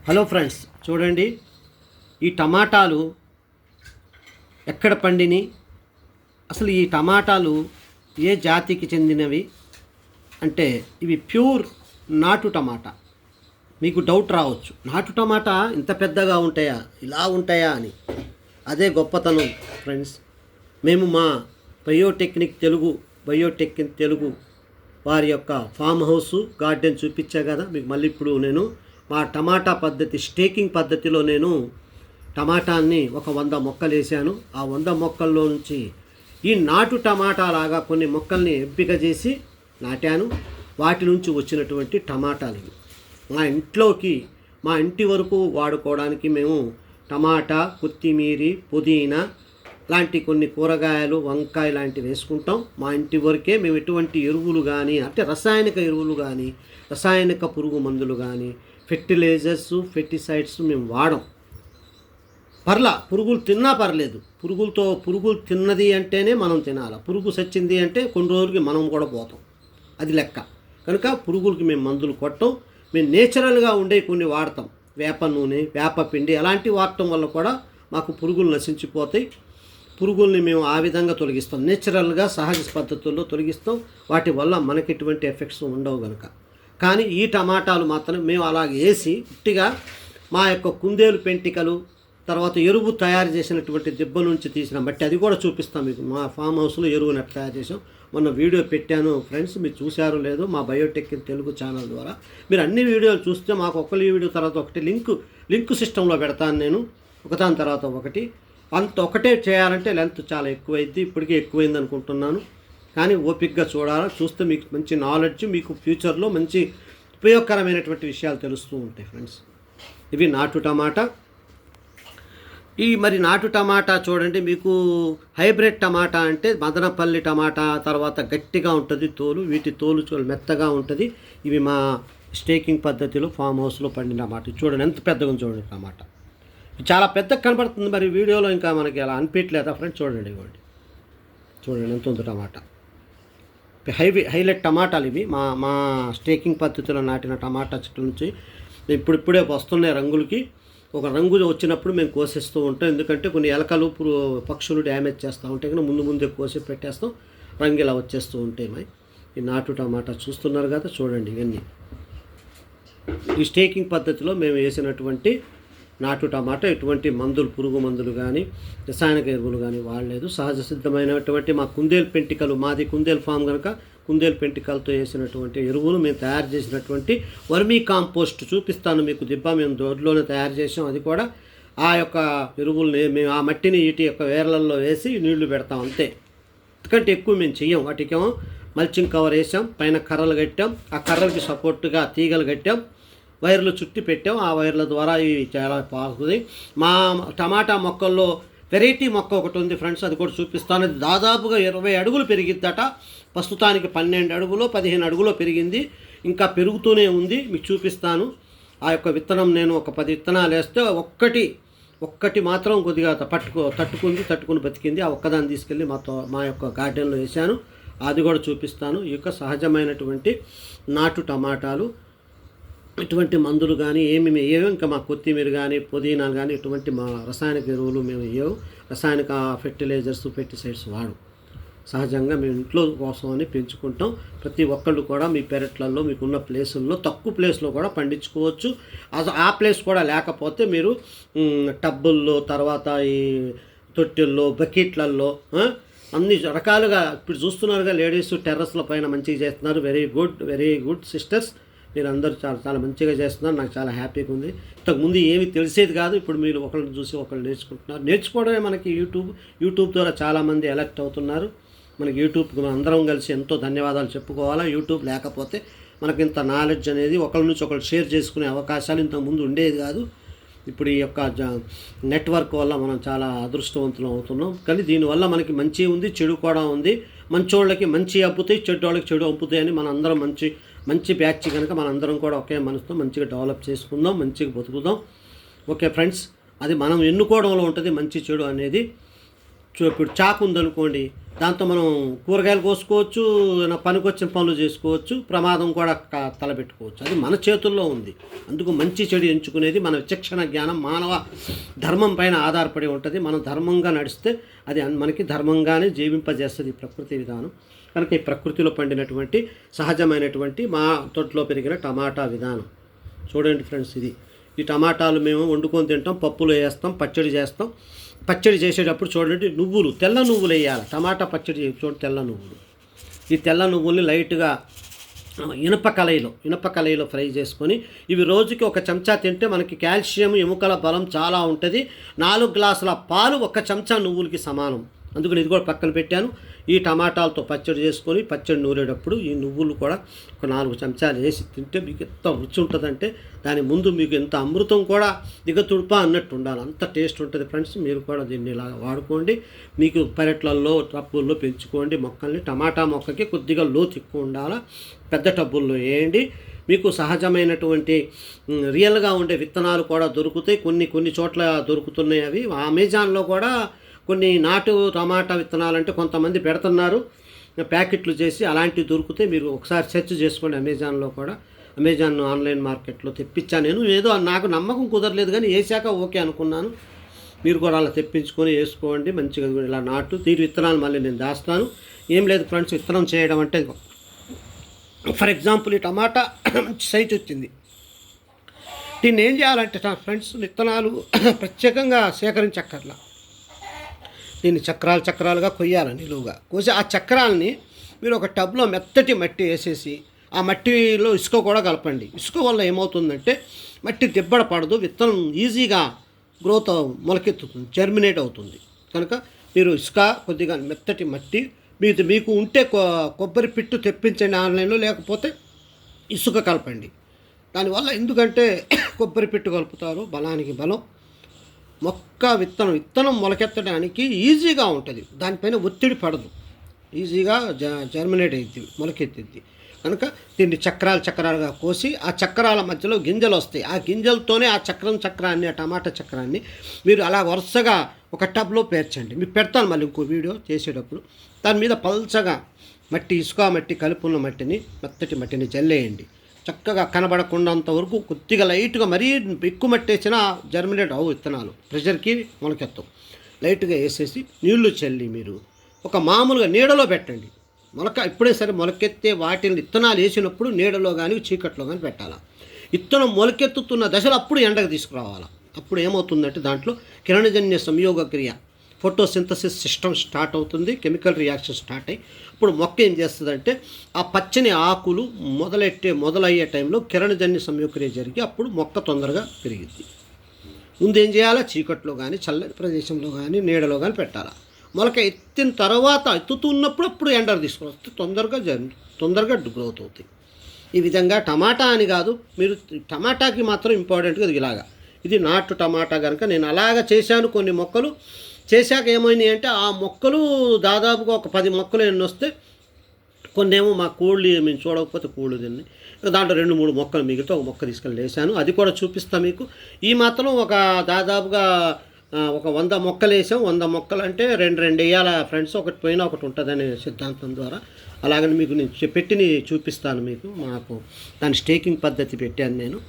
Hello friends, చూడండి ఈ టమాటాలు ఎక్కడ పండిని, అసలు ఈ టమాటాలు ఏ జాతికి చెందినవి అంటే ఇవి ప్యూర్ నాటు టమాటా. మీకు డౌట్ రావచ్చు, నాటు టమాటా ఇంత పెద్దగా ఉంటాయా, ఇలా ఉంటాయా అని. అదే గొప్పతనం ఫ్రెండ్స్. మేము మా బయోటెక్నిక్ తెలుగు వారి యొక్క ఫామ్ హౌస్ గార్డెన్ చూపించా కదా మీకు. మళ్ళీ ఇప్పుడు నేను మా టమాటా పద్ధతి, స్టేకింగ్ పద్ధతిలో నేను టమాటాన్ని ఒక 100 మొక్కలు వేసాను. ఆ 100 మొక్కల్లో నుంచి ఈ నాటు టమాటా లాగా కొన్ని మొక్కల్ని ఎంపిక చేసి నాటాను. వాటి నుంచి వచ్చినటువంటి టమాటాలు ఇవి. మా ఇంటి వరకు వాడుకోవడానికి మేము టమాటా, కొత్తిమీర, పుదీనా లాంటి కొన్ని కూరగాయలు, వంకాయ లాంటివి వేసుకుంటాం. మా ఇంటి వరకే మేము ఎటువంటి ఎరువులు కానీ, అంటే రసాయనిక ఎరువులు కానీ, రసాయనిక పురుగు మందులు కానీ, ఫెర్టిలైజర్స్, పెస్టిసైడ్స్ మేము వాడం. పురుగులు తిన్నా పర్లేదు. పురుగులు తిన్నది అంటేనే మనం తినాలి. పురుగు సచ్చింది అంటే కొన్ని రోజులకి మనం కూడా పోతాం, అది లెక్క. కనుక పురుగులకి మేము మందులు కొట్టం. మేము నేచురల్గా ఉండే కొన్ని వాడతాం. వేప నూనె, వేప పిండి అలాంటివి వాడటం వల్ల కూడా మాకు పురుగులు నశించిపోతాయి. పురుగుల్ని మేము ఆ విధంగా తొలగిస్తాం, నేచురల్గా సహజ పద్ధతుల్లో తొలగిస్తాం. వాటి వల్ల మనకి ఎటువంటి ఎఫెక్ట్స్ ఉండవు కనుక. కానీ ఈ టమాటాలు మాత్రం మేము అలాగే వేసి ఉట్టిగా మా యొక్క కుందేలు పెంటికలు, తర్వాత ఎరువు తయారు చేసినటువంటి దిబ్బ నుంచి తీసిన బట్టి అది కూడా చూపిస్తాం మీకు. మా ఫామ్ హౌస్లో ఎరువుని ఎట్లా తయారు చేసాం మొన్న వీడియో పెట్టాను ఫ్రెండ్స్, మీరు చూశారో లేదో మా బయోటెక్ తెలుగు ఛానల్ ద్వారా. మీరు అన్ని వీడియోలు చూస్తే మాకు ఒకరి వీడియో తర్వాత ఒకటి లింక్ సిస్టంలో పెడతాను నేను, ఒకదాని తర్వాత ఒకటి. అంత ఒకటే చేయాలంటే లెంత్ చాలా ఎక్కువైంది, ఇప్పటికే ఎక్కువైంది అనుకుంటున్నాను. కానీ ఓపికగా చూస్తే మీకు మంచి నాలెడ్జ్, మీకు ఫ్యూచర్లో మంచి ఉపయోగకరమైనటువంటి విషయాలు తెలుస్తూ ఉంటాయి ఫ్రెండ్స్. ఇవి నాటు టమాటా. మరి నాటు టమాటా చూడండి, మీకు హైబ్రిడ్ టమాటా అంటే మదనపల్లి టమాటా, తర్వాత గట్టిగా ఉంటుంది తోలు, వీటి తోలు మెత్తగా ఉంటుంది. ఇవి మా స్టేకింగ్ పద్ధతిలో ఫామ్ హౌస్లో పండిన టమాటా. చూడండి ఎంత పెద్దగా చూడండి టమాటా, చాలా పెద్దగా కనపడుతుంది. మరి వీడియోలో ఇంకా మనకి అలా అనిపించలేదా ఫ్రెండ్స్? చూడండి ఎంత ఉంది టమాటా. హైలైట్ టమాటాలు ఇవి. మా స్టేకింగ్ పద్ధతిలో నాటిన టమాటా చెట్ల నుంచి ఇప్పుడే వస్తున్నాయి రంగులకి. ఒక రంగు వచ్చినప్పుడు మేము కోసేస్తూ ఉంటాం, ఎందుకంటే కొన్ని ఎలకలు, పక్షులు డ్యామేజ్ చేస్తూ ఉంటాయి కనుక ముందే కోసి పెట్టేస్తాం. రంగు ఇలా వచ్చేస్తూ ఉంటాయి. ఈ నాటు టమాటా చూస్తున్నారు కదా, చూడండి ఇవన్నీ ఈ స్టేకింగ్ పద్ధతిలో మేము వేసినటువంటి నాటు టమాటా. ఎటువంటి పురుగు మందులు కానీ, రసాయనిక ఎరువులు కానీ వాడలేదు. సహజ సిద్ధమైనటువంటి మా కుందేలు పెంటికలు, మాది కుందేలు ఫామ్ కనుక కుందేలు పెంటికలతో వేసినటువంటి ఎరువులు, మేము తయారు చేసినటువంటి వర్మీ కాంపోస్ట్ చూపిస్తాను మీకు. దిబ్బ మేము దొడ్లోనే తయారు చేసాం. అది కూడా ఆ యొక్క ఎరువుల్ని మేము ఆ మట్టిని వీటి యొక్క వేర్లల్లో వేసి నీళ్లు పెడతాం అంతే. ఎందుకంటే ఎక్కువ మేము చెయ్యం. వాటికేమో మల్చింగ్ కవర్ వేసాం, పైన కర్రలు కట్టాం, ఆ కర్రలకి సపోర్టుగా తీగలు కట్టాం, వైర్లు చుట్టి పెట్టాం. ఆ వైర్ల ద్వారా ఇవి చాలా పాకుతుంది. మా టమాటా మొక్కల్లో వెరైటీ మొక్క ఒకటి ఉంది ఫ్రెండ్స్, అది కూడా చూపిస్తాను. అది దాదాపుగా 20 అడుగులు పెరిగిద్దట. ప్రస్తుతానికి 12 అడుగులో 15 అడుగులో పెరిగింది, ఇంకా పెరుగుతూనే ఉంది. మీకు చూపిస్తాను. ఆ యొక్క విత్తనం నేను ఒక 10 విత్తనాలు వేస్తే ఒక్కటి మాత్రం కొద్దిగా తట్టుకుని బతికింది. ఆ ఒక్కదాన్ని తీసుకెళ్ళి మా యొక్క గార్డెన్లో వేసాను. అది కూడా చూపిస్తాను. ఈ యొక్క సహజమైనటువంటి నాటు టమాటాలు. ఎటువంటి మందులు కానీ ఏమో ఇంకా మా కొత్తిమీర కానీ, పుదీనాలు కానీ ఎటువంటి మా రసాయనిక ఎరువులు మేము రసాయనిక ఫెర్టిలైజర్స్, పెస్టిసైడ్స్ వాడు. సహజంగా మేము ఇంట్లో కోసమని పెంచుకుంటాం. ప్రతి ఒక్కళ్ళు కూడా మీ పెరట్లలో, మీకున్న ప్లేసుల్లో, తక్కువ ప్లేస్లో కూడా పండించుకోవచ్చు. ఆ ప్లేస్ కూడా లేకపోతే మీరు టబ్బుల్లో, తర్వాత ఈ తొట్టెల్లో, బకెట్లలో అన్ని రకాలుగా ఇప్పుడు చూస్తున్నారుగా, లేడీస్ టెర్రస్ల పైన మంచిగా చేస్తున్నారు. Very good sisters. మీరు అందరూ చాలా మంచిగా చేస్తున్నారు. నాకు చాలా హ్యాపీగా ఉంది. ఇంతకుముందు ఏమీ తెలిసేది కాదు, ఇప్పుడు మీరు ఒకళ్ళని చూసి ఒకళ్ళు నేర్చుకుంటున్నారు. నేర్చుకోవడమే మనకి యూట్యూబ్ ద్వారా చాలామంది ఎలక్ట్ అవుతున్నారు. మనకి యూట్యూబ్కి మనం అందరం కలిసి ఎంతో ధన్యవాదాలు చెప్పుకోవాలా. యూట్యూబ్ లేకపోతే మనకి ఇంత నాలెడ్జ్ అనేది ఒకళ్ళ నుంచి ఒకళ్ళు షేర్ చేసుకునే అవకాశాలు ఇంతకుముందు ఉండేది కాదు. ఇప్పుడు ఈ యొక్క నెట్వర్క్ వల్ల మనం చాలా అదృష్టవంతులు అవుతున్నాం. కానీ దీనివల్ల మనకి మంచి ఉంది, చెడు కూడా ఉంది. మంచోళ్ళకి మంచి అప్పుతాయి, చెడ్డోళ్ళకి చెడు అప్పుతాయి అని మనం అందరం మంచి బ్యాచ్ కనుక మనందరం కూడా ఒకే మనసుతో మంచిగా డెవలప్ చేసుకుందాం, మంచిగా బతుకుదాం. ఓకే ఫ్రెండ్స్, అది మనం ఎన్నుకోవడంలో ఉంటుంది మంచి చెడు అనేది. ఇప్పుడు చాకు ఉందనుకోండి, దాంతో మనం కూరగాయలు కోసుకోవచ్చు, పనికొచ్చిన పనులు చేసుకోవచ్చు, ప్రమాదం కూడా తలపెట్టుకోవచ్చు. అది మన చేతుల్లో ఉంది. అందుకు మంచి చెడు ఎంచుకునేది మన విచక్షణ జ్ఞానం, మానవ ధర్మం పైన ఆధారపడి ఉంటుంది. మనం ధర్మంగా నడిస్తే అది మనకి ధర్మంగానే జీవింపజేస్తుంది ప్రకృతి విధానం. కనుక ఈ ప్రకృతిలో పండినటువంటి సహజమైనటువంటి మా తోటలో పెరిగిన టమాటా విధానం చూడండి ఫ్రెండ్స్. ఈ టమాటాలు మేము వండుకొని తింటాం, పప్పులో వేస్తాం, పచ్చడి చేస్తాం. పచ్చడి చేసేటప్పుడు చూడండి, నువ్వులు, తెల్ల నువ్వులు వేయాలి. టమాటా పచ్చడి చూడండి, తెల్ల నువ్వులు. ఈ తెల్ల నువ్వుల్ని లైట్గా ఇనప కళాయిలో ఫ్రై చేసుకొని, ఇవి రోజుకి 1 చెంచా తింటే మనకి కాల్షియం, ఎముకల బలం చాలా ఉంటుంది. 4 గ్లాసుల పాలు 1 చెంచా నువ్వులకి సమానం. అందుకని ఇది కూడా పక్కన పెట్టాను. ఈ టమాటాలతో పచ్చడి చేసుకొని, పచ్చడి నూరేటప్పుడు ఈ నువ్వులు కూడా ఒక 4 చెంచాలు వేసి తింటే మీకు ఎంత రుచి ఉంటుందంటే, దాని ముందు మీకు ఎంత అమృతం కూడా దిగతుడుపా అన్నట్టు ఉండాలి, అంత టేస్ట్ ఉంటుంది ఫ్రెండ్స్. మీరు కూడా దీన్ని ఇలా వాడుకోండి. మీకు పెరట్లలో, టబ్బుల్లో పెంచుకోండి మొక్కల్ని. టమాటా మొక్కకి కొద్దిగా లోతు ఎక్కువ ఉండాలి, పెద్ద టబ్బుల్లో వేయండి. మీకు సహజమైనటువంటి రియల్గా ఉండే విత్తనాలు కూడా దొరుకుతాయి. కొన్ని చోట్ల దొరుకుతున్నాయి. అవి అమెజాన్లో కూడా కొన్ని నాటు టమాటా విత్తనాలు అంటే కొంతమంది పెడుతున్నారు ప్యాకెట్లు చేసి, అలాంటివి దొరికితే మీరు ఒకసారి సెర్చ్ చేసుకోండి. అమెజాన్లో కూడా, అమెజాన్ ఆన్లైన్ మార్కెట్లో తెప్పించాను నేను. ఏదో నాకు నమ్మకం కుదరలేదు కానీ వేసాక ఓకే అనుకున్నాను. మీరు కూడా అలా తెప్పించుకొని వేసుకోండి మంచిగా. ఇలా నాటు తీరు విత్తనాలు మళ్ళీ నేను దాస్తాను. ఏం లేదు ఫ్రెండ్స్, విత్తనం చేయడం అంటే ఫర్ ఎగ్జాంపుల్ ఈ టమాటా మంచి సైజు వచ్చింది. దీన్ని ఏం చేయాలంటే ఫ్రెండ్స్, విత్తనాలు ప్రత్యేకంగా సేకరించక్కర్లా. దీన్ని చక్రాలుగా కొయ్యాలి, నిలువుగా కోసి ఆ చక్రాలని మీరు ఒక టబ్లో మెత్తటి మట్టి వేసేసి, ఆ మట్టిలో ఇసుక కూడా కలపండి. ఇసుక వల్ల ఏమవుతుందంటే మట్టి దిబ్బడ పడదు, విత్తనం ఈజీగా గ్రోత్ మొలకెత్తుతుంది, జర్మినేట్ అవుతుంది. కనుక మీరు ఇసుక, కొద్దిగా మెత్తటి మట్టి, మీకు ఉంటే కొబ్బరి పిట్టు తెప్పించండి ఆన్లైన్లో, లేకపోతే ఇసుక కలపండి. దానివల్ల ఎందుకంటే కొబ్బరి పిట్టు కలుపుతారు, బలానికి బలం. మొక్క విత్తనం మొలకెత్తడానికి ఈజీగా ఉంటుంది, దానిపైన ఒత్తిడి పడదు, ఈజీగా జర్మినేట్ అవుతుంది, మొలకెత్తిద్ది. కనుక దీన్ని చక్రాలుగా కోసి, ఆ చక్రాల మధ్యలో గింజలు వస్తాయి. ఆ గింజలతోనే ఆ చక్రాన్ని, ఆ టమాటా చక్రాన్ని మీరు అలా వరుసగా ఒక టబ్లో పేర్చండి. మీకు పెడతాను మళ్ళీ ఇంకో వీడియో చేసేటప్పుడు. దాని మీద పల్చగా ఇసుక మట్టి కలుపున్న మట్టిని, మెత్తటి మట్టిని జల్లేయండి. చక్కగా కనబడకుండంత వరకు కొద్దిగా లైట్గా, మరీ ఎక్కువ మట్టి వేసినా జర్మినేట్ అవు విత్తనాలు, ప్రెషర్కి మొలకెత్తవు. లైట్గా వేసేసి నీళ్లు చల్లి మీరు ఒక మామూలుగా నీడలో పెట్టండి. ఇప్పుడే సరే మొలకెత్తే వాటిని విత్తనాలు వేసినప్పుడు నీడలో కానీ చీకట్లో కానీ పెట్టాలి. విత్తనం మొలకెత్తుతున్న దశలో అప్పుడు ఎండకు తీసుకురావాలి. అప్పుడు ఏమవుతుందంటే దాంట్లో కిరణజన్య సంయోగ క్రియ, ఫోటోసింథసిస్ సిస్టమ్ స్టార్ట్ అవుతుంది, కెమికల్ రియాక్షన్ స్టార్ట్ అయ్యి అప్పుడు మొక్క ఏం చేస్తుందంటే ఆ పచ్చని ఆకులు మొదలయ్యే టైంలో కిరణజన్య సంయోగక్రియ జరిగి అప్పుడు మొక్క తొందరగా పెరిగిద్ది. ముందు ఏం చేయాలా, చీకట్లో కానీ చల్లని ప్రదేశంలో కానీ నీడలో కానీ పెట్టాలా. మొలక ఎత్తిన తర్వాత ఎత్తుతున్నప్పుడు అప్పుడు ఎండర్ తీసుకొస్తే తొందరగా గ్రోత్ అవుతాయి. ఈ విధంగా టమాటా అని కాదు, మీరు టమాటాకి మాత్రం ఇంపార్టెంట్గా ఇలాగా. ఇది నాటు టమాటా కనుక నేను అలాగా చేశాను. కొన్ని మొక్కలు చేశాక ఏమైనాయి అంటే ఆ మొక్కలు దాదాపుగా ఒక 10 మొక్కలు ఎన్ని వస్తే, కొన్ని ఏమో మా కోళ్ళు మేము చూడకపోతే కోళ్ళు తిన్నాయి. దాంట్లో 2-3 మొక్కలు మిగిలితే ఒక మొక్క తీసుకెళ్ళి వేసాను, అది కూడా చూపిస్తాను మీకు. ఈ మాత్రం ఒక దాదాపుగా ఒక 100 మొక్కలు వేసాం. 100 మొక్కలు అంటే 2 వేయాల ఫ్రెండ్స్, ఒకటి పోయినా ఒకటి ఉంటుందనే సిద్ధాంతం ద్వారా. అలాగని మీకు నేను పెట్టిని చూపిస్తాను మీకు. మాకు దాని స్టేకింగ్ పద్ధతి పెట్టాను నేను.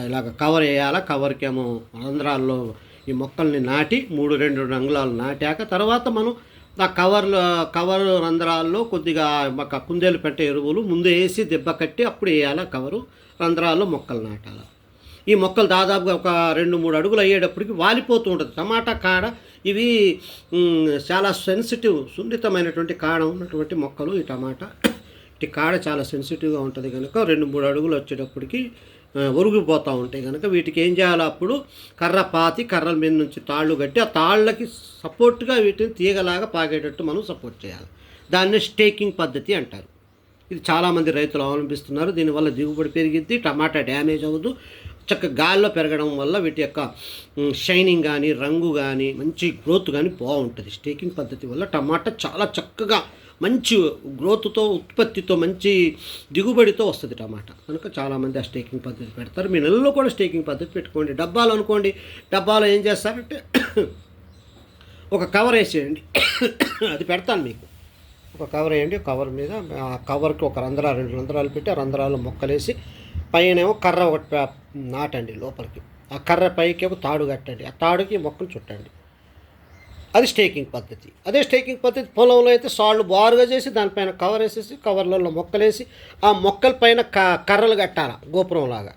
ఇలాగ కవర్ వేయాలా, కవర్కేమో రంధ్రాల్లో ఈ మొక్కల్ని నాటి 2 రంగులాలు నాటాక తర్వాత మనం ఆ కవర్ రంధ్రాల్లో కొద్దిగా కుందేలు పెట్టే ఎరువులు ముందు వేసి దెబ్బ కట్టి అప్పుడు వేయాలి. కవరు రంధ్రాల్లో మొక్కలు నాటాలి. ఈ మొక్కలు దాదాపుగా ఒక 2-3 అడుగులు అయ్యేటప్పటికి వాలిపోతూ ఉంటుంది టమాటా కాడ. ఇవి చాలా సెన్సిటివ్, సున్నితమైనటువంటి కాడ ఉన్నటువంటి మొక్కలు. ఈ టమాటా ఈ కాడ చాలా సెన్సిటివ్గా ఉంటుంది కనుక 2-3 అడుగులు వచ్చేటప్పటికి ఒరిగిపోతూ ఉంటాయి కనుక వీటికి ఏం చేయాలి, అప్పుడు కర్రల మీద నుంచి తాళ్ళు కట్టి ఆ తాళ్ళకి సపోర్ట్గా వీటిని తీగలాగా పాగేటట్టు మనం సపోర్ట్ చేయాలి. దాన్ని స్టేకింగ్ పద్ధతి అంటారు. ఇది చాలామంది రైతులు అవలంబిస్తున్నారు. దీనివల్ల దిగుబడి పెరిగిద్ది, టమాటా డ్యామేజ్ అవ్వదు. చక్కగా గాల్లో పెరగడం వల్ల వీటి యొక్క షైనింగ్ కానీ, రంగు కానీ, మంచి గ్రోత్ కానీ బాగుంటుంది. స్టేకింగ్ పద్ధతి వల్ల టమాటా చాలా చక్కగా మంచి గ్రోత్తో, ఉత్పత్తితో, మంచి దిగుబడితో వస్తుంది టమాటా. కనుక చాలామంది ఆ స్టేకింగ్ పద్ధతి పెడతారు. మీ నెలలో కూడా స్టేకింగ్ పద్ధతి పెట్టుకోండి. డబ్బాలు అనుకోండి, డబ్బాలో ఏం చేస్తారంటే ఒక కవర్ వేసేయండి. అది పెడతాను మీకు. ఒక కవర్ వేయండి. కవర్ మీద ఆ కవర్కి ఒక రంధ్రాలు 2 రంధ్రాలు పెట్టి ఆ రంధ్రాలు మొక్కలేసి పైనేమో కర్ర ఒకటి నాటండి లోపలికి. ఆ కర్ర పైకి ఒక తాడు కట్టండి. ఆ తాడుకి మొక్కలు చుట్టండి. అది స్టేకింగ్ పద్ధతి. అదే స్టేకింగ్ పద్ధతి పొలంలో అయితే సాళ్ళు బారుగా చేసి దానిపైన కవర్ వేసేసి కవర్లలో మొక్కలేసి ఆ మొక్కల పైన కర్రలు కట్టాలి గోపురంలాగా.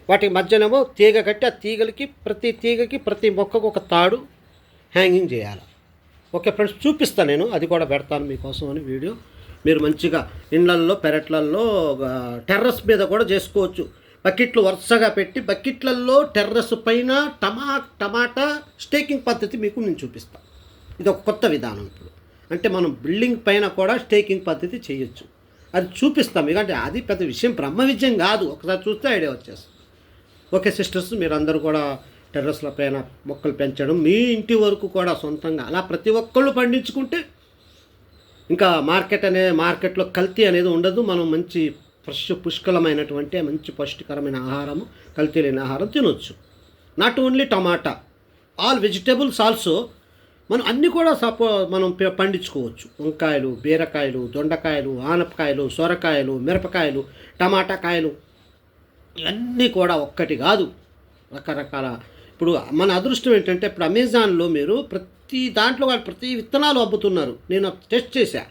వాటి మధ్యనేమో తీగ కట్టి ఆ తీగలకి ప్రతి తీగకి ప్రతి మొక్కకు ఒక తాడు హ్యాంగింగ్ చేయాలి. ఓకే ఫ్రెండ్స్, చూపిస్తాను నేను. అది కూడా పెడతాను మీకోసం అని వీడియో. మీరు మంచిగా ఇండ్లల్లో పెరట్లల్లో టెర్రస్ మీద కూడా చేసుకోవచ్చు. బకెట్లు వరుసగా పెట్టి బకెట్లలో టెర్రస్ పైన టమాటా స్టేకింగ్ పద్ధతి మీకు నేను చూపిస్తాను. ఇది ఒక కొత్త విధానం. ఇప్పుడు అంటే మనం బిల్డింగ్ పైన కూడా స్టేకింగ్ పద్ధతి చేయొచ్చు. అది చూపిస్తాం. ఎందుకంటే అది పెద్ద విషయం, బ్రహ్మ విజయం కాదు. ఒకసారి చూస్తే ఐడియా వచ్చేస్తుంది. ఓకే సిస్టర్స్, మీరు అందరూ కూడా టెర్రస్ల పైన మొక్కలు పెంచడం మీ ఇంటి వరకు కూడా సొంతంగా అలా ప్రతి ఒక్కళ్ళు పండించుకుంటే ఇంకా మార్కెట్లో కల్తీ అనేది ఉండదు. మనం మంచి ఫ్రెష్ పుష్కలమైనటువంటి మంచి పౌష్టికరమైన ఆహారము, కల్తీ లేని ఆహారం తినొచ్చు. Not only tomato, all vegetables also మనం అన్నీ కూడా మనం పండించుకోవచ్చు. వంకాయలు, బీరకాయలు, దొండకాయలు, ఆనపకాయలు, సొరకాయలు, మిరపకాయలు, టమాటా కాయలు ఇవన్నీ కూడా ఒక్కటి కాదు, రకరకాల. ఇప్పుడు మన అదృష్టం ఏంటంటే ఇప్పుడు అమెజాన్లో మీరు ప్రతి దాంట్లో వాళ్ళు ప్రతి విత్తనాలు అమ్ముతున్నారు. నేను టెస్ట్ చేశా,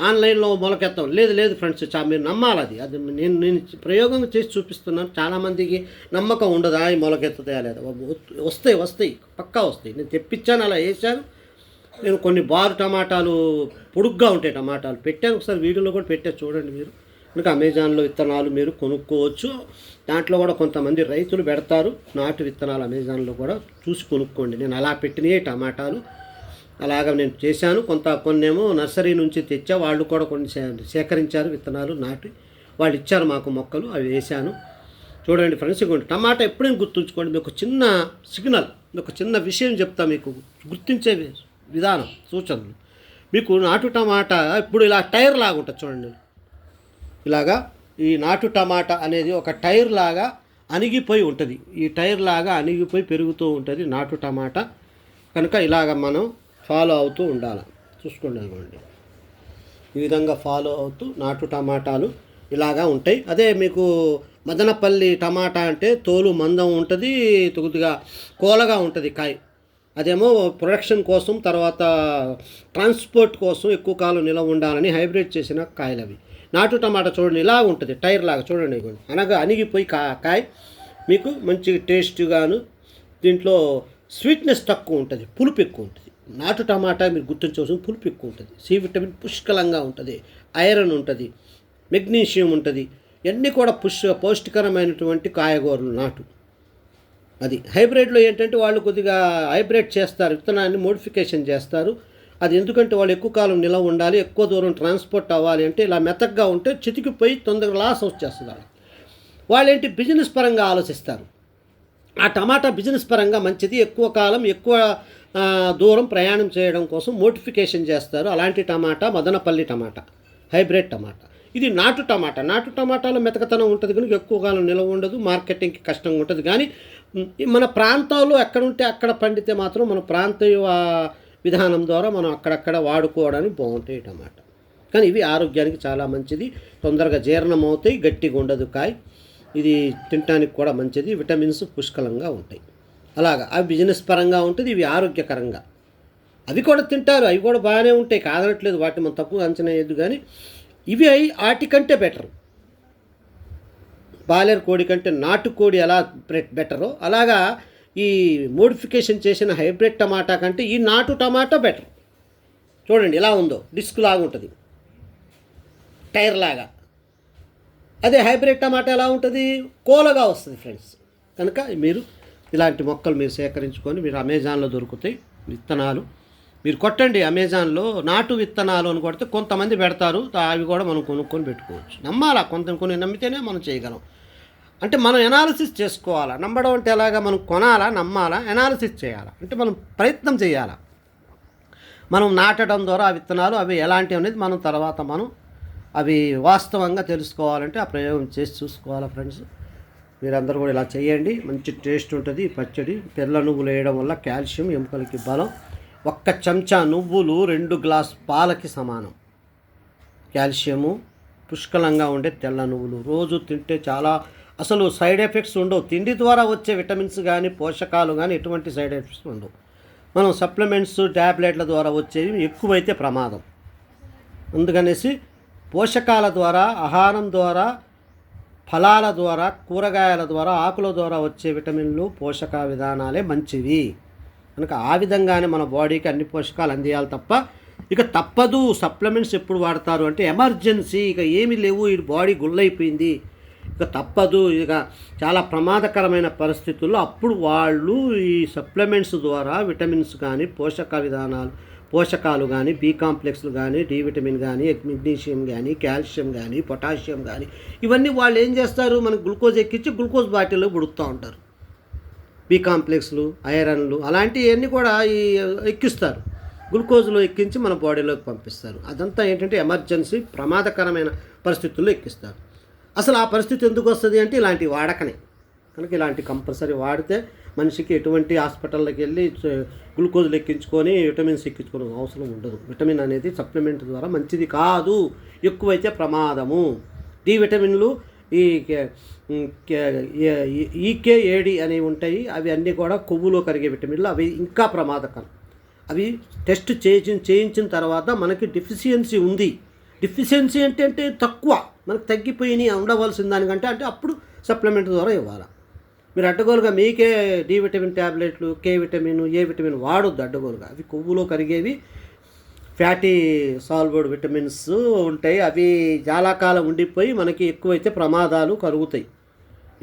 ఆన్లైన్లో మొలకెత్తాం. లేదు ఫ్రెండ్స్, మీరు నమ్మాలి. అది నేను ప్రయోగం చేసి చూపిస్తున్నాను. చాలామందికి నమ్మకం ఉండదా ఈ మొలకెత్తుతాయా లేదా. వస్తాయి పక్కా వస్తాయి. నేను తెప్పించాను, అలా వేసాను. నేను కొన్ని బారు టమాటాలు పొడుగ్గా ఉంటాయి టమాటాలు పెట్టాను. ఒకసారి వీడియోలో కూడా పెట్టా, చూడండి మీరు. ఇంకా అమెజాన్లో విత్తనాలు మీరు కొనుక్కోవచ్చు. దాంట్లో కూడా కొంతమంది రైతులు పెడతారు నాటు విత్తనాలు. అమెజాన్లో కూడా చూసి కొనుక్కోండి. నేను అలా పెట్టినవి టమాటాలు అలాగా నేను చేశాను. కొన్నేమో నర్సరీ నుంచి తెచ్చా. వాళ్ళు కూడా కొన్ని సేకరించారు విత్తనాలు నాటి. వాళ్ళు ఇచ్చారు మాకు మొక్కలు, అవి వేశాను. చూడండి ఫ్రెండ్స్, ఇవ్వండి టమాటా ఎప్పుడైనా గుర్తుంచుకోండి. మీకు చిన్న సిగ్నల్, ఒక చిన్న విషయం చెప్తా మీకు గుర్తించే విధానం, సూచనలు. మీకు నాటు టమాటా ఇప్పుడు ఇలా టైర్ లాగా ఉంటుంది చూడండి. ఇలాగా ఈ నాటు టమాటా అనేది ఒక టైర్ లాగా అణిగిపోయి ఉంటుంది. ఈ టైర్ లాగా అణిగిపోయి పెరుగుతూ ఉంటుంది నాటు టమాటా. కనుక ఇలాగ మనం ఫాలో అవుతూ ఉండాలి. చూసుకోండి, అనుకోండి ఈ విధంగా ఫాలో అవుతూ నాటు టమాటాలు ఇలాగా ఉంటాయి. అదే మీకు మదనపల్లి టమాటా అంటే తోలు మందం ఉంటుంది, కొద్దిగా కోలగా ఉంటుంది కాయ. అదేమో ప్రొడక్షన్ కోసం, తర్వాత ట్రాన్స్పోర్ట్ కోసం ఎక్కువ కాలం నిలవ ఉండాలని హైబ్రిడ్ చేసిన కాయలు అవి. నాటు టమాటా చూడండి ఇలా ఉంటుంది, టైర్ లాగా చూడండి. అనగా అణిగిపోయి కాయ మీకు మంచి టేస్ట్గాను, దీంట్లో స్వీట్నెస్ తక్కువ ఉంటుంది, పులుపు ఎక్కువ ఉంటుంది. నాటు టమాటా మీరు గుర్తించవలసిన పులుపు ఎక్కువ ఉంటుంది. సి విటమిన్ పుష్కలంగా ఉంటుంది, ఐరన్ ఉంటుంది, మెగ్నీషియం ఉంటుంది. ఇవన్నీ కూడా పౌష్టికరమైనటువంటి కాయగూరలు నాటు. అది హైబ్రిడ్లో ఏంటంటే వాళ్ళు కొద్దిగా హైబ్రిడ్ చేస్తారు, విత్తనాన్ని మోడిఫికేషన్ చేస్తారు. అది ఎందుకంటే వాళ్ళు ఎక్కువ కాలం నిలవ ఉండాలి, ఎక్కువ దూరం ట్రాన్స్పోర్ట్ అవ్వాలి అంటే ఇలా మెత్తగా ఉంటే చితికిపోయి తొందరగా లాస్ వచ్చేస్తుంది. వాళ్ళేంటి బిజినెస్ పరంగా ఆలోచిస్తారు. ఆ టమాటా బిజినెస్ పరంగా మంచిది, ఎక్కువ కాలం ఎక్కువ దూరం ప్రయాణం చేయడం కోసం మోడిఫికేషన్ చేస్తారు. అలాంటి టమాటా మదనపల్లి టమాటా, హైబ్రిడ్ టమాటా. ఇది నాటు టమాటా. నాటు టమాటాలో మెతకతనం ఉంటుంది కనుక ఎక్కువ కాలం నిలవ ఉండదు, మార్కెటింగ్కి కష్టంగా ఉంటుంది. కానీ మన ప్రాంతాల్లో ఎక్కడుంటే అక్కడ పండితే మాత్రం మన ప్రాంతీయ విధానం ద్వారా మనం అక్కడక్కడ వాడుకోవడానికి బాగుంటాయి టమాటా. కానీ ఇవి ఆరోగ్యానికి చాలా మంచిది, తొందరగా జీర్ణం అవుతాయి, గట్టిగా ఉండదు కాయ. ఇది తినడానికి కూడా మంచిది, విటమిన్స్ పుష్కలంగా ఉంటాయి. అలాగా అవి బిజినెస్ పరంగా ఉంటుంది, ఇవి ఆరోగ్యకరంగా. అవి కూడా తింటారు, అవి కూడా బాగానే ఉంటాయి, కాదనట్లేదు. వాటిని మనం తక్కువ అంచనా వేయద్దు. కానీ ఇవి వాటికంటే బెటరు. బాయిలర్ కోడి కంటే నాటుకోడి ఎలా బెటరో అలాగా ఈ మోడిఫికేషన్ చేసిన హైబ్రిడ్ టమాటా కంటే ఈ నాటు టమాటా బెటర్. చూడండి ఎలా ఉందో, డిస్క్ లాగా ఉంటుంది, టైర్ లాగా. అదే హైబ్రిడ్ టమాటా ఎలా ఉంటుంది, కోలగా వస్తుంది ఫ్రెండ్స్. కనుక మీరు ఇలాంటి మొక్కలు మీరు సేకరించుకొని, మీరు అమెజాన్లో దొరుకుతాయి విత్తనాలు, మీరు కొట్టండి అమెజాన్లో నాటు విత్తనాలు అని కొడితే కొంతమంది పెడతారు. అవి కూడా మనం కొనుక్కొని పెట్టుకోవచ్చు. నమ్మాలా, కొన్ని నమ్మితేనే మనం చేయగలం. అంటే మనం ఎనాలిసిస్ చేసుకోవాలా. నమ్మడం అంటే ఎలాగా, మనం కొనాలా, నమ్మాలా, ఎనాలిసిస్ చేయాలా, అంటే మనం ప్రయత్నం చేయాలా. మనం నాటడం ద్వారా ఆ విత్తనాలు అవి ఎలాంటివి అనేది మనం తర్వాత అవి వాస్తవంగా తెలుసుకోవాలంటే ఆ ప్రయోగం చేసి చూసుకోవాలా ఫ్రెండ్స్. మీరందరూ కూడా ఇలా చేయండి, మంచి టేస్ట్ ఉంటుంది పచ్చడి. తెల్ల నువ్వులు వేయడం వల్ల కాల్షియం, ఎముకలకి బలం. ఒక్క చెంచా నువ్వులు 2 గ్లాస్ పాలకి సమానం. కాల్షియము పుష్కలంగా ఉండే తెల్ల నువ్వులు రోజు తింటే చాలా అసలు సైడ్ ఎఫెక్ట్స్ ఉండవు. తిండి ద్వారా వచ్చే విటమిన్స్ కానీ పోషకాలు కానీ ఎటువంటి సైడ్ ఎఫెక్ట్స్ ఉండవు. మనం సప్లిమెంట్స్ ట్యాబ్లెట్ల ద్వారా వచ్చేవి ఎక్కువైతే ప్రమాదం. అందుకనేసి పోషకాల ద్వారా, ఆహారం ద్వారా, ఫలాల ద్వారా, కూరగాయల ద్వారా, ఆకుల ద్వారా వచ్చే విటమిన్లు పోషక విధానాలే మంచివి. కనుక ఆ విధంగానే మన బాడీకి అన్ని పోషకాలు అందియాలి తప్ప ఇక తప్పదు. సప్లిమెంట్స్ ఎప్పుడు వాడతారు అంటే ఎమర్జెన్సీ, ఇక ఏమీ లేవు, ఈ బాడీ గుల్లైపోయింది, ఇక తప్పదు, ఇక చాలా ప్రమాదకరమైన పరిస్థితుల్లో అప్పుడు వాళ్ళు ఈ సప్లిమెంట్స్ ద్వారా విటమిన్స్ కానీ పోషకాలు కానీ బి కాంప్లెక్స్లు కానీ డి విటమిన్ కానీ మెగ్నీషియం కానీ కాల్షియం కానీ పొటాషియం కానీ ఇవన్నీ వాళ్ళు ఏం చేస్తారు, మనకు గ్లూకోజ్ ఎక్కించి గ్లూకోజ్ బాటిల్లో పుడుతూ ఉంటారు. బి కాంప్లెక్స్లు, ఐరన్లు అలాంటివన్నీ కూడా ఈ ఎక్కిస్తారు, గ్లూకోజ్లో ఎక్కించి మన బాడీలోకి పంపిస్తారు. అదంతా ఏంటంటే ఎమర్జెన్సీ ప్రమాదకరమైన పరిస్థితుల్లో ఎక్కిస్తారు. అసలు ఆ పరిస్థితి ఎందుకు వస్తుంది అంటే ఇలాంటి వాడకనే. కనుక ఇలాంటి కంపల్సరీ వాడితే మనిషికి ఎటువంటి హాస్పిటల్లోకి వెళ్ళి గ్లూకోజ్లు ఎక్కించుకొని విటమిన్స్ ఎక్కించుకోవడం అవసరం ఉండదు. విటమిన్ అనేది సప్లిమెంట్ ద్వారా మంచిది కాదు, ఎక్కువైతే ప్రమాదము. డి విటమిన్లు ఈ ఈకేఏడి అనేవి ఉంటాయి, అవి అన్నీ కూడా కొవ్వులో కరిగే విటమిన్లు, అవి ఇంకా ప్రమాదకరం. అవి టెస్ట్ చేయించిన తర్వాత మనకి డెఫిషియన్సీ ఉంది. డెఫిషియన్సీ అంటే తక్కువ, మనకు తగ్గిపోయినాయి ఉండవలసిన దానికంటే అంటే అప్పుడు సప్లిమెంట్ ద్వారా ఇవ్వాలి. మీరు అడ్డగోలుగా మీకే డి విటమిన్ ట్యాబ్లెట్లు, కే విటమిన్, ఏ విటమిన్ వాడొద్దు అడ్డగోలుగా. అవి కొవ్వులో కరిగేవి ఫ్యాటీ సాల్వర్డ్ విటమిన్స్ ఉంటాయి, అవి చాలా కాలం ఉండిపోయి మనకి ఎక్కువైతే ప్రమాదాలు కలుగుతాయి.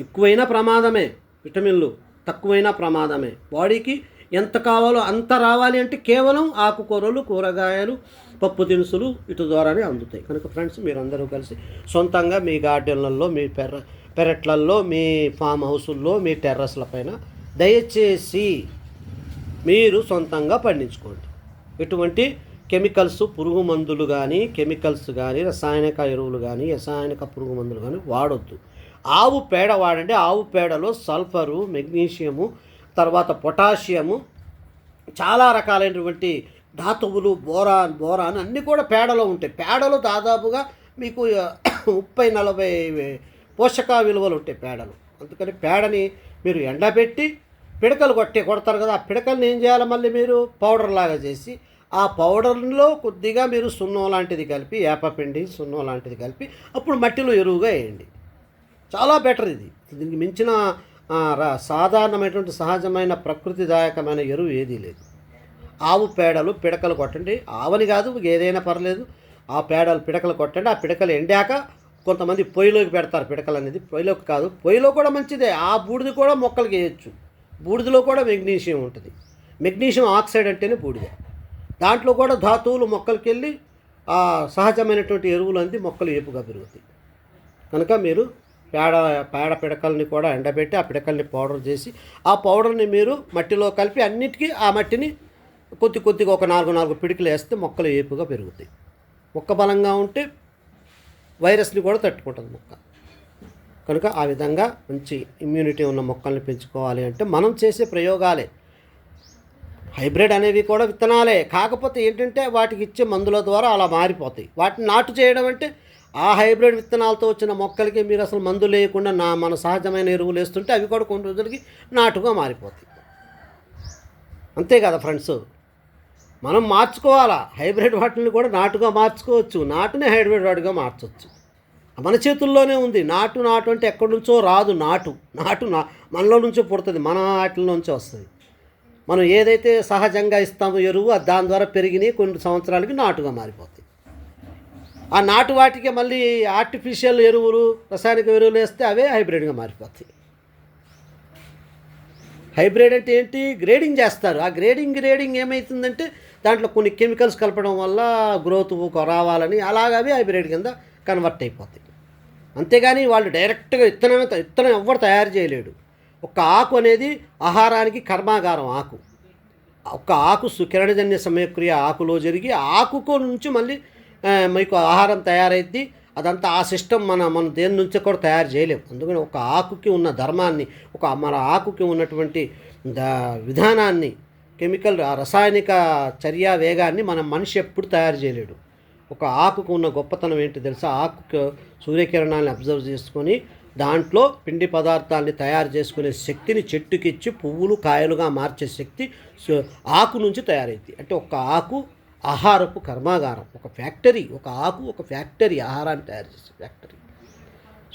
ఎక్కువైనా ప్రమాదమే, విటమిన్లు తక్కువైనా ప్రమాదమే. బాడీకి ఎంత కావాలో అంత రావాలి అంటే కేవలం ఆకుకూరలు, కూరగాయలు, పప్పు దినుసులు ఇటు ద్వారానే అందుతాయి. కనుక ఫ్రెండ్స్, మీరందరూ కలిసి సొంతంగా మీ గార్డెన్లలో, మీ పెరట్లల్లో, మీ ఫామ్ హౌసుల్లో, మీ టెర్రస్ల పైన దయచేసి మీరు సొంతంగా పండించుకోండి. ఎటువంటి కెమికల్స్, పురుగు మందులు కానీ రసాయనిక ఎరువులు కానీ రసాయనిక పురుగు మందులు కానీ వాడొద్దు. ఆవు పేడ వాడండి. ఆవు పేడలో సల్ఫరు, మెగ్నీషియము, తర్వాత పొటాషియము, చాలా రకాలైనటువంటి ధాతువులు, బోరాన్ అన్నీ కూడా పేడలో ఉంటాయి. పేడలో దాదాపుగా మీకు 30-40 పోషక విలువలు ఉంటాయి పేడలు. అందుకని పేడని మీరు ఎండబెట్టి పిడకలు కొడతారు కదా, ఆ పిడకల్ని ఏం చేయాలి, మళ్ళీ మీరు పౌడర్ లాగా చేసి ఆ పౌడర్లో కొద్దిగా మీరు సున్నం లాంటిది కలిపి, ఏపపిండి సున్నం లాంటిది కలిపి అప్పుడు మట్టిలో ఎరువుగా వేయండి. చాలా బెటర్ ఇది. దీనికి మించిన సాధారణమైనటువంటి సహజమైన ప్రకృతిదాయకమైన ఎరువు ఏదీ లేదు. ఆవు పేడలు పిడకలు కొట్టండి. ఆవని కాదు, ఏదైనా పర్లేదు. ఆ పేడలు పిడకలు కొట్టండి. ఆ పిడకలు ఎండాక కొంతమంది పొయ్యిలోకి పెడతారు. పిడకలు అనేది పొయ్యిలోకి కాదు, పొయ్యిలో కూడా మంచిదే. ఆ బూడిద కూడా మొక్కలకి వేయచ్చు. బూడిదలో కూడా మెగ్నీషియం ఉంటుంది. మెగ్నీషియం ఆక్సైడ్ అంటేనే బూడిద. దాంట్లో కూడా ధాతువులు మొక్కలకి వెళ్ళి ఆ సహజమైనటువంటి ఎరువులు అంది మొక్కలు ఏపుగా పెరుగుతాయి. కనుక మీరు పేడ పిడకల్ని కూడా ఎండబెట్టి ఆ పిడకల్ని పౌడర్ చేసి ఆ పౌడర్ని మీరు మట్టిలో కలిపి అన్నిటికీ ఆ మట్టిని కొద్దిగా ఒక 4 పిడికలు వేస్తే మొక్కలు ఏపుగా పెరుగుతాయి. మొక్క బలంగా ఉంటే వైరస్ని కూడా తట్టుకుంటుంది మొక్క. కనుక ఆ విధంగా మంచి ఇమ్యూనిటీ ఉన్న మొక్కల్ని పెంచుకోవాలి అంటే మనం చేసే ప్రయోగాలే. హైబ్రిడ్ అనేవి కూడా విత్తనాలే, కాకపోతే ఏంటంటే వాటికి ఇచ్చే మందుల ద్వారా అలా మారిపోతాయి. వాటిని నాటు చేయడం అంటే ఆ హైబ్రిడ్ విత్తనాలతో వచ్చిన మొక్కలకి మీరు అసలు మందు లేకుండా మన సహజమైన ఎరువులు వేస్తుంటే అవి కూడా కొన్ని రోజులకి నాటుగా మారిపోతాయి. అంతే కదా ఫ్రెండ్స్, మనం మార్చుకోవాలా. హైబ్రిడ్ వాటిని కూడా నాటుగా మార్చుకోవచ్చు, నాటునే హైబ్రిడ్ వాటిగా మార్చవచ్చు. మన చేతుల్లోనే ఉంది. నాటు అంటే ఎక్కడి నుంచో రాదు. నాటు మనలో నుంచో పుడుతుంది, మన వాటిల నుంచో వస్తుంది. మనం ఏదైతే సహజంగా ఇస్తామో ఎరువు దాని ద్వారా పెరిగినాయి కొన్ని సంవత్సరాలకి నాటుగా మారిపోతాయి. ఆ నాటు వాటికి మళ్ళీ ఆర్టిఫిషియల్ ఎరువులు, రసాయనిక ఎరువులు వేస్తే అవే హైబ్రిడ్గా మారిపోతాయి. హైబ్రిడ్ అంటే ఏంటి, గ్రేడింగ్ చేస్తారు. ఆ గ్రేడింగ్ ఏమవుతుందంటే దాంట్లో కొన్ని కెమికల్స్ కలపడం వల్ల గ్రోత్ రావాలని అలాగవి హైబ్రిడ్ కింద కన్వర్ట్ అయిపోతాయి. అంతేగాని వాళ్ళు డైరెక్ట్గా విత్తనం ఎవ్వరు తయారు చేయలేడు. ఒక ఆకు అనేది ఆహారానికి కర్మాగారం. ఒక ఆకు కిరణజన్య సమయక్రియ ఆకులో జరిగి ఆకుకు నుంచి మళ్ళీ మీకు ఆహారం తయారైద్ది. అదంతా ఆ సిస్టమ్ మన దేని నుంచి కూడా తయారు చేయలేము. అందుకని ఒక ఆకుకి ఉన్న ధర్మాన్ని, మన ఆకుకి ఉన్నటువంటి విధానాన్ని కెమికల్ ఆ రసాయనిక చర్యా వేగాన్ని మన మనిషి ఎప్పుడు తయారు చేయలేడు. ఒక ఆకుకు ఉన్న గొప్పతనం ఏంటి తెలుసా? ఆకుకు సూర్యకిరణాలను అబ్జర్వ్ చేసుకొని దాంట్లో పిండి పదార్థాలని తయారు చేసుకునే శక్తిని చెట్టుకిచ్చి పువ్వులు కాయలుగా మార్చే శక్తి ఆకు నుంచి తయారైంది. అంటే ఒక ఆకు ఆహారపు కర్మాగారం, ఒక ఫ్యాక్టరీ. ఒక ఆకు ఒక ఫ్యాక్టరీ, ఆహారాన్ని తయారు చేసే ఫ్యాక్టరీ.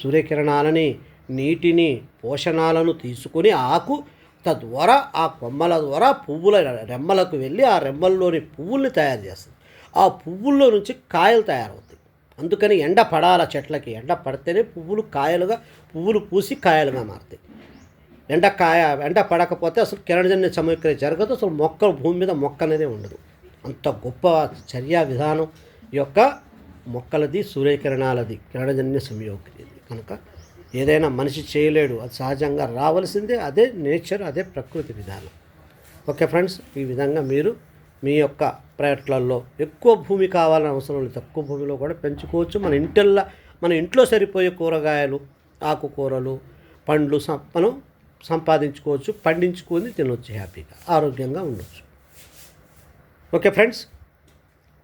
సూర్యకిరణాలని, నీటిని, పోషణాలను తీసుకొని ఆకు తద్వారా ఆ కొమ్మల ద్వారా పువ్వుల రెమ్మలకు వెళ్ళి ఆ రెమ్మల్లోని పువ్వుల్ని తయారు చేస్తుంది. ఆ పువ్వుల్లో నుంచి కాయలు తయారవుతాయి. అందుకని ఎండ పడాల చెట్లకి. ఎండ పడితేనే పువ్వులు కాయలుగా, పువ్వులు పూసి కాయలుగా మారుతాయి. ఎండ పడకపోతే అసలు కిరణజన్య సమీకరణ జరగదు. అసలు మొక్క భూమి మీద మొక్క అనేది ఉండదు. అంత గొప్ప చర్యా విధానం యొక్క మొక్కలది, సూర్యకిరణాలది, కిరణజన్య సంయోగది. కనుక ఏదైనా మనిషి చేయలేడు, అది సహజంగా రావాల్సిందే. అదే నేచర్, అదే ప్రకృతి విధానం. ఓకే ఫ్రెండ్స్, ఈ విధంగా మీరు మీ యొక్క ప్లాట్లలో ఎక్కువ భూమి కావాలని అవసరం లేదు, తక్కువ భూమిలో కూడా పెంచుకోవచ్చు. మన ఇంట్లో సరిపోయే కూరగాయలు, ఆకుకూరలు, పండ్లు మనం సంపాదించుకోవచ్చు, పండించుకొని తినవచ్చు, హ్యాపీగా ఆరోగ్యంగా ఉండొచ్చు. ఓకే ఫ్రెండ్స్,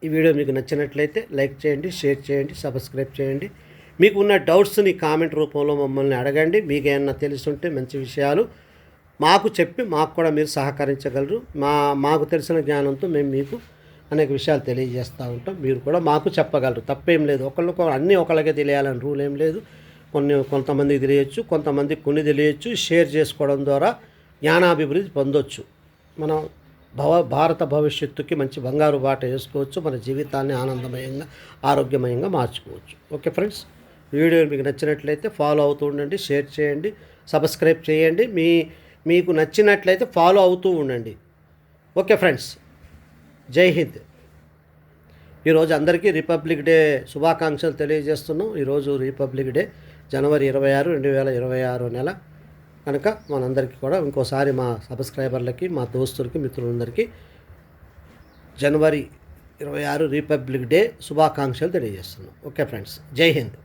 ఈ వీడియో మీకు నచ్చినట్లయితే లైక్ చేయండి, షేర్ చేయండి, సబ్స్క్రైబ్ చేయండి. మీకు ఉన్న డౌట్స్ని కామెంట్ రూపంలో మమ్మల్ని అడగండి. మీకు ఏమన్నా తెలుసుంటే మంచి విషయాలు మాకు చెప్పి మాకు కూడా మీరు సహకరించగలరు. మాకు తెలిసిన జ్ఞానంతో మేము మీకు అనేక విషయాలు తెలియజేస్తూ ఉంటాం. మీరు కూడా మాకు చెప్పగలరు, తప్పేం లేదు. అన్నీ ఒకళ్ళకే తెలియాలని రూల్ ఏం లేదు. కొంతమందికి తెలియచ్చు, కొంతమందికి కొన్ని తెలియచ్చు. షేర్ చేసుకోవడం ద్వారా జ్ఞానాభివృద్ధి పొందొచ్చు. మనం భారత భవిష్యత్తుకి మంచి బంగారు బాట వేసుకోవచ్చు. మన జీవితాన్ని ఆనందమయంగా, ఆరోగ్యమయంగా మార్చుకోవచ్చు. ఓకే ఫ్రెండ్స్, వీడియో మీకు నచ్చినట్లయితే ఫాలో అవుతూ ఉండండి, షేర్ చేయండి, సబ్స్క్రైబ్ చేయండి. మీకు నచ్చినట్లయితే ఫాలో అవుతూ ఉండండి. ఓకే ఫ్రెండ్స్, జై హింద్. ఈరోజు అందరికీ రిపబ్లిక్ డే శుభాకాంక్షలు తెలియజేస్తున్నాం. ఈరోజు రిపబ్లిక్ డే జనవరి 26, 2026 నెల. కనుక మనందరికీ కూడా ఇంకోసారి మా సబ్స్క్రైబర్లకి, మా దోస్తులకి, మిత్రులందరికీ జనవరి 26 రిపబ్లిక్ డే శుభాకాంక్షలు తెలియజేస్తున్నాం. ఓకే ఫ్రెండ్స్, జై హింద్.